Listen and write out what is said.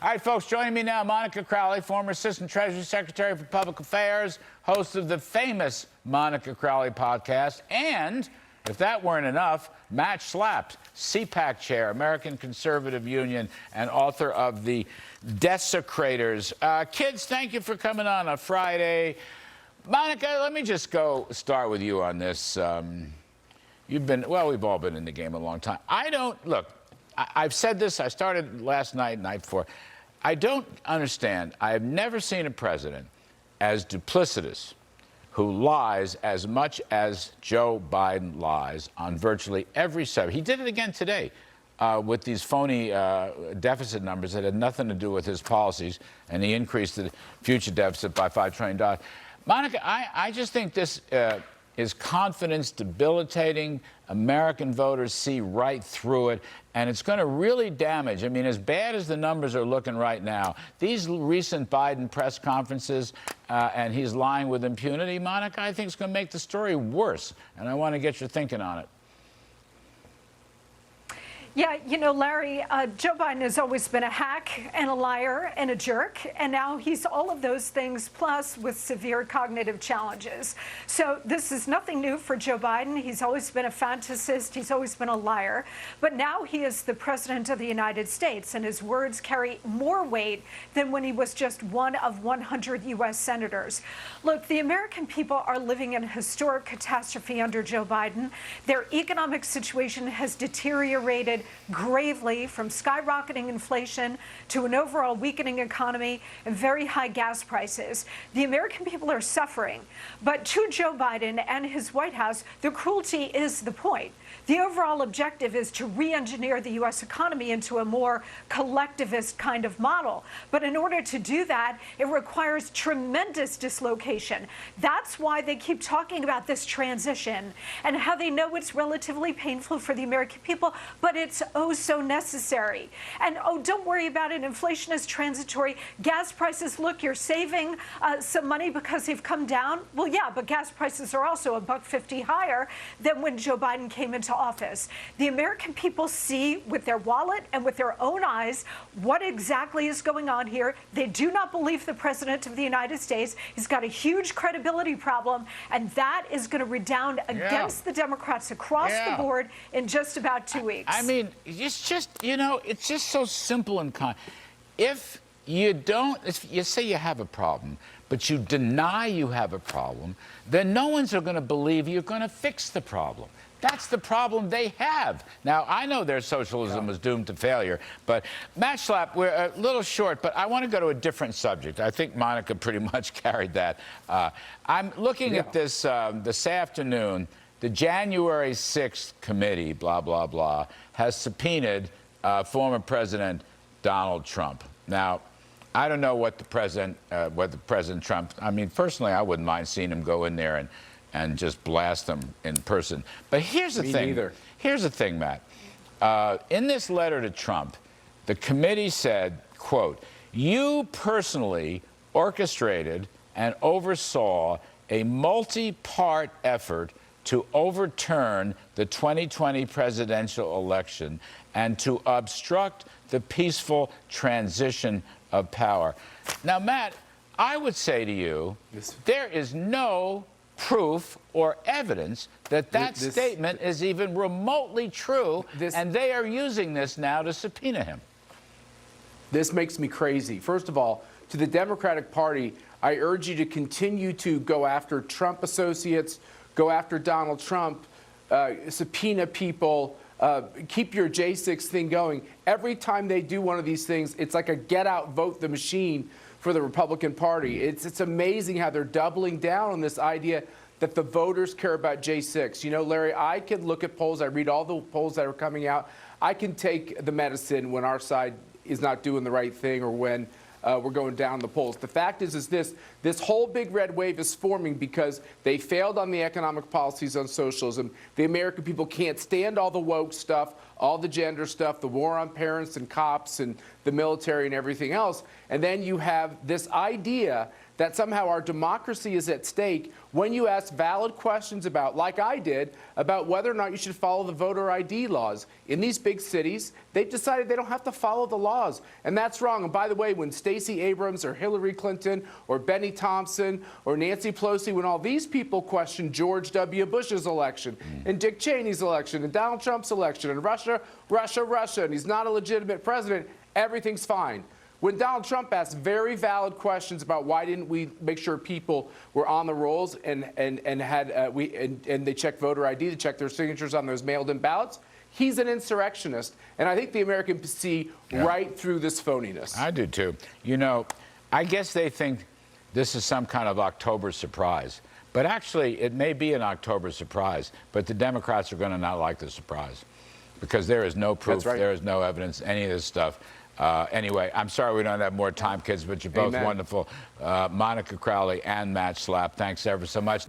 All right, folks, joining me now, Monica Crowley, former Assistant Treasury Secretary for Public Affairs, host of the famous Monica Crowley podcast, and, if that weren't enough, Matt Schlapp, CPAC Chair, American Conservative Union, and author of The Desecrators. Kids, thank you for coming on a Friday. Monica, let me just start with you on this. We've all been in the game a long time. I've said this, I started last night, night before. I don't understand. I have never seen a president as duplicitous who lies as much as Joe Biden lies on virtually every subject. He did it again today with these phony deficit numbers that had nothing to do with his policies, and he increased the future deficit by $5 trillion. Monica, I just think this is confidence debilitating. American voters see right through it, and it's going to really damage. I mean, as bad as the numbers are looking right now, these recent Biden press conferences, and he's lying with impunity, Monica, I think it's going to make the story worse, and I want to get your thinking on it. Yeah, you know, Larry, Joe Biden has always been a hack and a liar and a jerk, and now he's all of those things plus with severe cognitive challenges. So this is nothing new for Joe Biden. He's always been a fantasist. He's always been a liar. But now he is the president of the United States, and his words carry more weight than when he was just one of 100 U.S. senators. Look, the American people are living in a historic catastrophe under Joe Biden. Their economic situation has deteriorated gravely, from skyrocketing inflation to an overall weakening economy and very high gas prices. The American people are suffering. But to Joe Biden and his White House, the cruelty is the point. The overall objective is to re-engineer the U.S. economy into a more collectivist kind of model. But in order to do that, it requires tremendous dislocation. That's why they keep talking about this transition and how they know it's relatively painful for the American people, but it's oh so necessary. And oh, don't worry about it. Inflation is transitory. Gas prices, look, you're saving some money because they've come down. Well, yeah, but gas prices are also $1.50 higher than when Joe Biden came into office. The American people see with their wallet and with their own eyes what exactly is going on here. They do not believe the president of the United States. He's got a huge credibility problem, and that is going to redound against the Democrats across the board in just about 2 weeks. I mean, it's just, you know, it's just so simple and if you say you have a problem, but you deny you have a problem, then no one's going to believe you're going to fix the problem. That's the problem they have. Now, I know their socialism was doomed to failure, but Matt Schlapp, we're a little short, but I want to go to a different subject. I think Monica pretty much carried that. I'm looking at this this afternoon. The January 6th committee, blah, blah, blah, has subpoenaed former President Donald Trump. Now, I don't know what the President Trump, I mean, personally, I wouldn't mind seeing him go in there and just blast them in person. But here's the thing. Neither. Here's the thing, Matt. In this letter to Trump, the committee said, quote, "You personally orchestrated and oversaw a multi-part effort to overturn the 2020 presidential election and to obstruct the peaceful transition of power." Now, Matt, I would say to you, there is no proof or evidence that statement is even remotely true, and they are using this now to subpoena him. This makes me crazy. First of all, to the Democratic Party, I urge you to continue to go after Trump associates, go after Donald Trump, subpoena people, keep your J6 thing going. Every time they do one of these things, it's like a get out, vote the machine for the Republican Party. It's amazing how they're doubling down on this idea that the voters care about J6. You know, Larry, I can look at polls. I read all the polls that are coming out. I can take the medicine when our side is not doing the right thing or when we're going down the polls. The fact is this whole big red wave is forming because they failed on the economic policies on socialism. The American people can't stand all the woke stuff, all the gender stuff, the war on parents and cops and the military and everything else. And then you have this idea that somehow our democracy is at stake when you ask valid questions about, like I did, about whether or not you should follow the voter ID laws. In these big cities, they've decided they don't have to follow the laws, and that's wrong. And by the way, when Stacey Abrams or Hillary Clinton or Benny Thompson or Nancy Pelosi, when all these people question George W. Bush's election and Dick Cheney's election and Donald Trump's election and Russia, and he's not a legitimate president, everything's fine. When Donald Trump asked very valid questions about why didn't we make sure people were on the rolls and they checked voter ID, they checked their signatures on those mailed-in ballots, he's an insurrectionist. And I think the American people see right through this phoniness. I do too. You know, I guess they think this is some kind of October surprise. But actually, it may be an October surprise, but the Democrats are going to not like the surprise because there is no proof, there is no evidence, any of this stuff. Anyway, I'm sorry we don't have more time, kids, but you're both wonderful. Monica Crowley and Matt Schlapp, thanks ever so much.